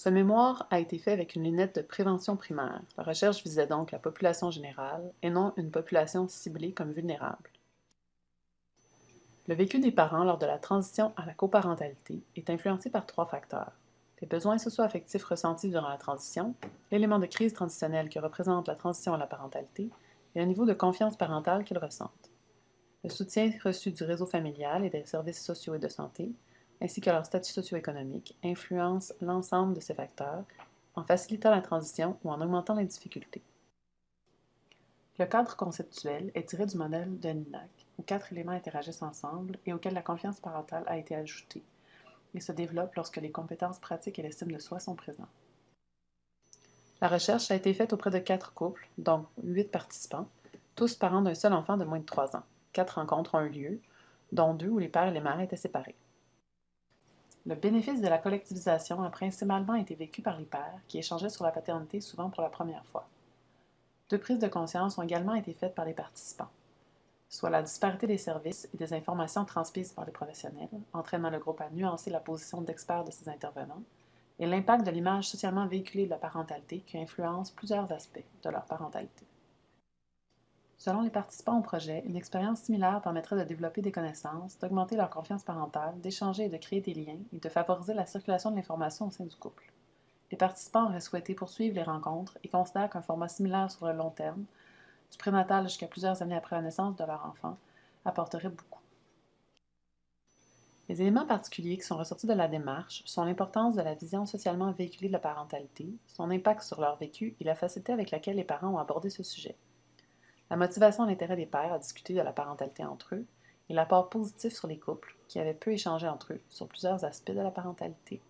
Ce mémoire a été fait avec une lunette de prévention primaire. La recherche visait donc la population générale et non une population ciblée comme vulnérable. Le vécu des parents lors de la transition à la coparentalité est influencé par trois facteurs. Les besoins socio-affectifs ressentis durant la transition, l'élément de crise transitionnelle que représente la transition à la parentalité et le niveau de confiance parentale qu'ils ressentent. Le soutien reçu du réseau familial et des services sociaux et de santé, ainsi que leur statut socio-économique, influence l'ensemble de ces facteurs en facilitant la transition ou en augmentant les difficultés. Le cadre conceptuel est tiré du modèle de Ninac, où quatre éléments interagissent ensemble et auquel la confiance parentale a été ajoutée, et se développe lorsque les compétences pratiques et l'estime de soi sont présents. La recherche a été faite auprès de quatre couples, dont 8 participants, tous parents d'un seul enfant de moins de 3 ans. 4 rencontres ont eu lieu, dont 2 où les pères et les mères étaient séparés. Le bénéfice de la collectivisation a principalement été vécu par les pères, qui échangeaient sur la paternité souvent pour la première fois. Deux prises de conscience ont également été faites par les participants, soit la disparité des services et des informations transmises par les professionnels, entraînant le groupe à nuancer la position d'experts de ces intervenants, et l'impact de l'image socialement véhiculée de la parentalité qui influence plusieurs aspects de leur parentalité. Selon les participants au projet, une expérience similaire permettrait de développer des connaissances, d'augmenter leur confiance parentale, d'échanger et de créer des liens et de favoriser la circulation de l'information au sein du couple. Les participants auraient souhaité poursuivre les rencontres et considèrent qu'un format similaire sur le long terme, du prénatal jusqu'à plusieurs années après la naissance de leur enfant, apporterait beaucoup. Les éléments particuliers qui sont ressortis de la démarche sont l'importance de la vision socialement véhiculée de la parentalité, son impact sur leur vécu et la facilité avec laquelle les parents ont abordé ce sujet. La motivation et l'intérêt des pères à discuter de la parentalité entre eux et l'apport positif sur les couples qui avaient peu échangé entre eux sur plusieurs aspects de la parentalité.